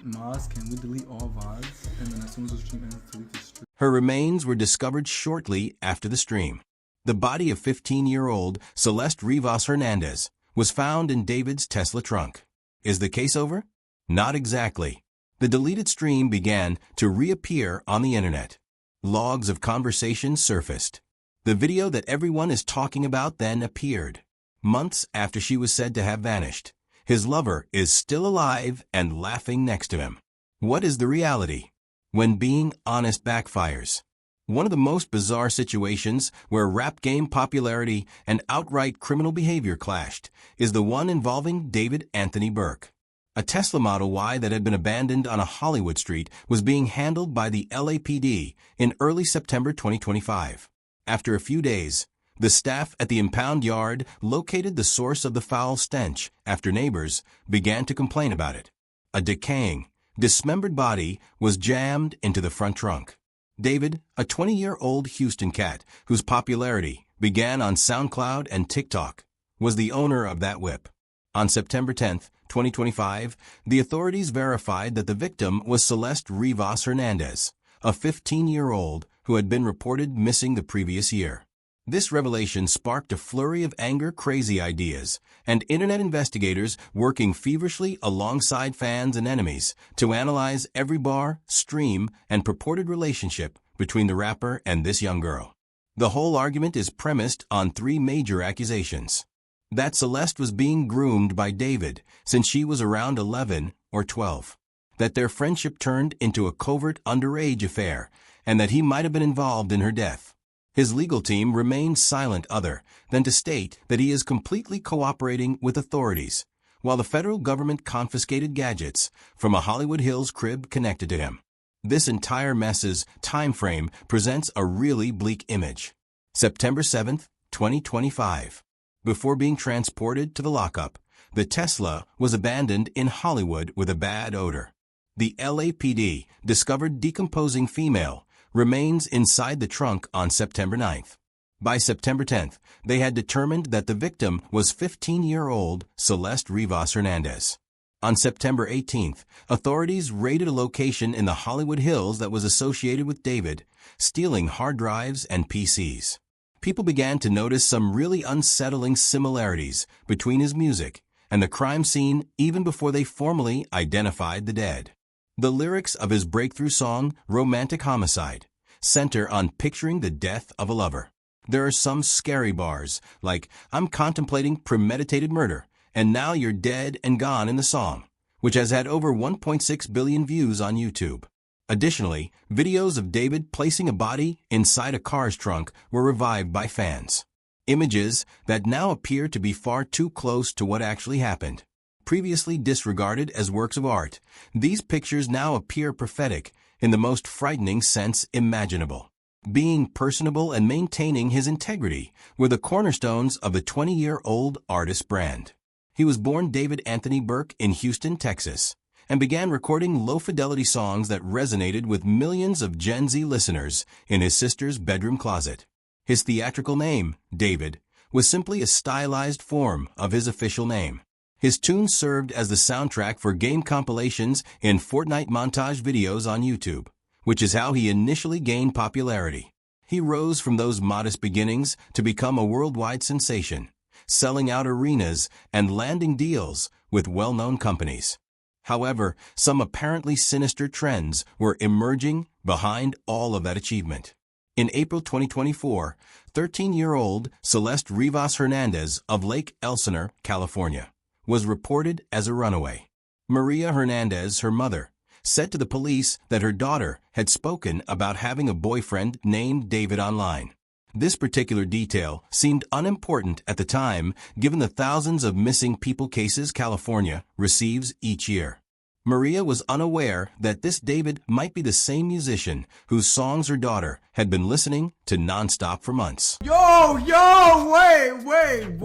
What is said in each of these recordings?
Maz, can we delete all VODs? And then as soon as the stream ends, delete the stream. Her remains were discovered shortly after the stream. The body of 15-year-old Celeste Rivas Hernandez was found in David's Tesla trunk. Is the case over? Not exactly. The deleted stream began to reappear on the internet. Logs of conversations surfaced. The video that everyone is talking about then appeared. Months after she was said to have vanished, his lover is still alive and laughing next to him. What is the reality? When being honest backfires. One of the most bizarre situations where rap game popularity and outright criminal behavior clashed is the one involving David Anthony Burke. A Tesla Model Y that had been abandoned on a Hollywood street was being handled by the LAPD in early September 2025. After a few days, the staff at the impound yard located the source of the foul stench after neighbors began to complain about it. A decaying, dismembered body was jammed into the front trunk. David, a 20-year-old Houston cat whose popularity began on SoundCloud and TikTok, was the owner of that whip. On September 10, 2025, the authorities verified that the victim was Celeste Rivas Hernandez, a 15-year-old who had been reported missing the previous year. This revelation sparked a flurry of anger-crazy ideas, and internet investigators working feverishly alongside fans and enemies to analyze every bar, stream, and purported relationship between the rapper and this young girl. The whole argument is premised on three major accusations. That Celeste was being groomed by David since she was around 11 or 12. That their friendship turned into a covert underage affair, and that he might have been involved in her death. His legal team remained silent other than to state that he is completely cooperating with authorities, while the federal government confiscated gadgets from a Hollywood Hills crib connected to him. This entire mess's time frame presents a really bleak image. September 7, 2025. Before being transported to the lockup, the Tesla was abandoned in Hollywood with a bad odor. The LAPD discovered decomposing female remains inside the trunk on September 9th. By September 10th, they had determined that the victim was 15-year-old Celeste Rivas Hernandez. On September 18th, authorities raided a location in the Hollywood Hills that was associated with David, stealing hard drives and PCs. People began to notice some really unsettling similarities between his music and the crime scene even before they formally identified the dead. The lyrics of his breakthrough song, Romantic Homicide, center on picturing the death of a lover. There are some scary bars, like, I'm contemplating premeditated murder, and now you're dead and gone in the song, which has had over 1.6 billion views on YouTube. Additionally, videos of David placing a body inside a car's trunk were revived by fans. Images that now appear to be far too close to what actually happened. Previously disregarded as works of art, these pictures now appear prophetic in the most frightening sense imaginable. Being personable and maintaining his integrity were the cornerstones of the 20-year-old artist brand. He was born David Anthony Burke in Houston, Texas, and began recording low-fidelity songs that resonated with millions of Gen Z listeners in his sister's bedroom closet. His theatrical name, David, was simply a stylized form of his official name. His tunes served as the soundtrack for game compilations in Fortnite montage videos on YouTube, which is how he initially gained popularity. He rose from those modest beginnings to become a worldwide sensation, selling out arenas and landing deals with well-known companies. However, some apparently sinister trends were emerging behind all of that achievement. In April 2024, 13-year-old Celeste Rivas Hernandez of Lake Elsinore, California, was reported as a runaway. Maria Hernandez, her mother, said to the police that her daughter had spoken about having a boyfriend named David online. This particular detail seemed unimportant at the time, given the thousands of missing people cases California receives each year. Maria was unaware that this David might be the same musician whose songs her daughter had been listening to nonstop for months. Yo, wait.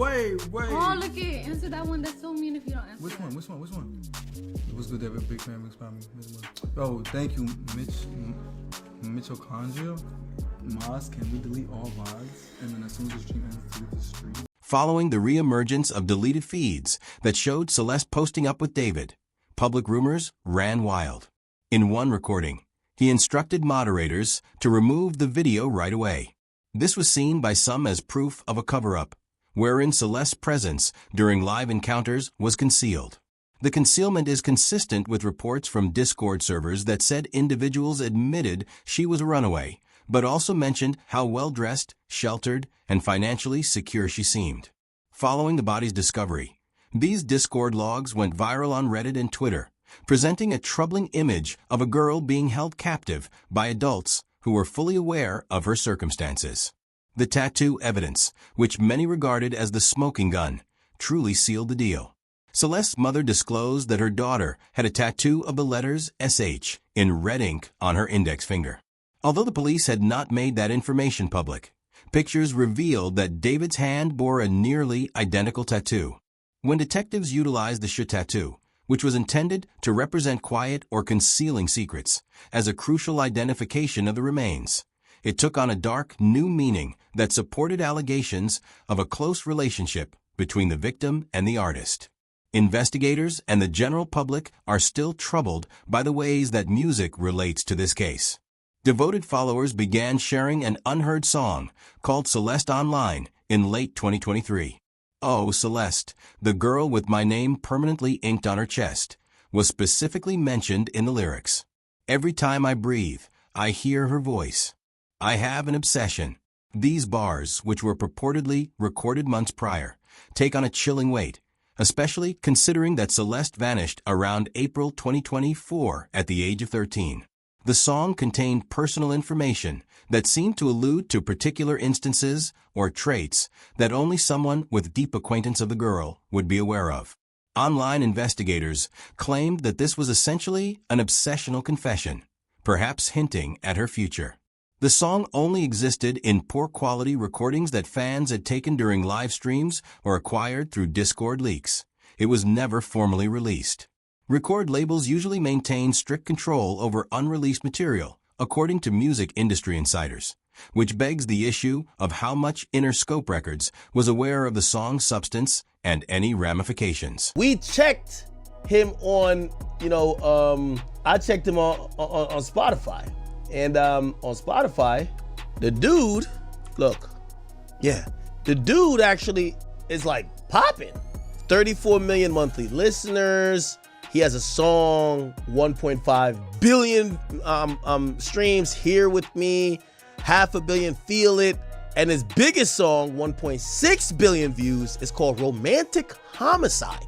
Oh, look it. Answer that one. That's so mean if you don't answer. Which one? What's good, David? Big fan, Yo, thank you, Mitchell Conjure. Maz, can we delete all VODs? And then as soon as the stream ends, delete the stream. Following the reemergence of deleted feeds that showed Celeste posting up with David, public rumors ran wild. In one recording, he instructed moderators to remove the video right away. This was seen by some as proof of a cover-up, wherein Celeste's presence during live encounters was concealed. The concealment is consistent with reports from Discord servers that said individuals admitted she was a runaway, but also mentioned how well-dressed, sheltered, and financially secure she seemed. Following the body's discovery, these Discord logs went viral on Reddit and Twitter, presenting a troubling image of a girl being held captive by adults who were fully aware of her circumstances. The tattoo evidence, which many regarded as the smoking gun, truly sealed the deal. Celeste's mother disclosed that her daughter had a tattoo of the letters SH in red ink on her index finger. Although the police had not made that information public, pictures revealed that David's hand bore a nearly identical tattoo. When detectives utilized the Sh tattoo, which was intended to represent quiet or concealing secrets, as a crucial identification of the remains, it took on a dark, new meaning that supported allegations of a close relationship between the victim and the artist. Investigators and the general public are still troubled by the ways that music relates to this case. Devoted followers began sharing an unheard song called Celeste online in late 2023. Oh, Celeste, the girl with my name permanently inked on her chest, was specifically mentioned in the lyrics. Every time I breathe, I hear her voice. I have an obsession. These bars, which were purportedly recorded months prior, take on a chilling weight, especially considering that Celeste vanished around April 2024 at the age of 13. The song contained personal information that seemed to allude to particular instances or traits that only someone with deep acquaintance of the girl would be aware of. Online investigators claimed that this was essentially an obsessional confession, perhaps hinting at her future. The song only existed in poor-quality recordings that fans had taken during live streams or acquired through Discord leaks. It was never formally released. Record labels usually maintain strict control over unreleased material, according to music industry insiders, which begs the issue of how much Interscope Records was aware of the song's substance and any ramifications. We checked him on, I checked him on Spotify. And on Spotify, the dude, the dude actually is like popping. 34 million monthly listeners. He has a song, 1.5 billion streams, Here With Me, 500 million, Feel It. And his biggest song, 1.6 billion views, is called Romantic Homicide.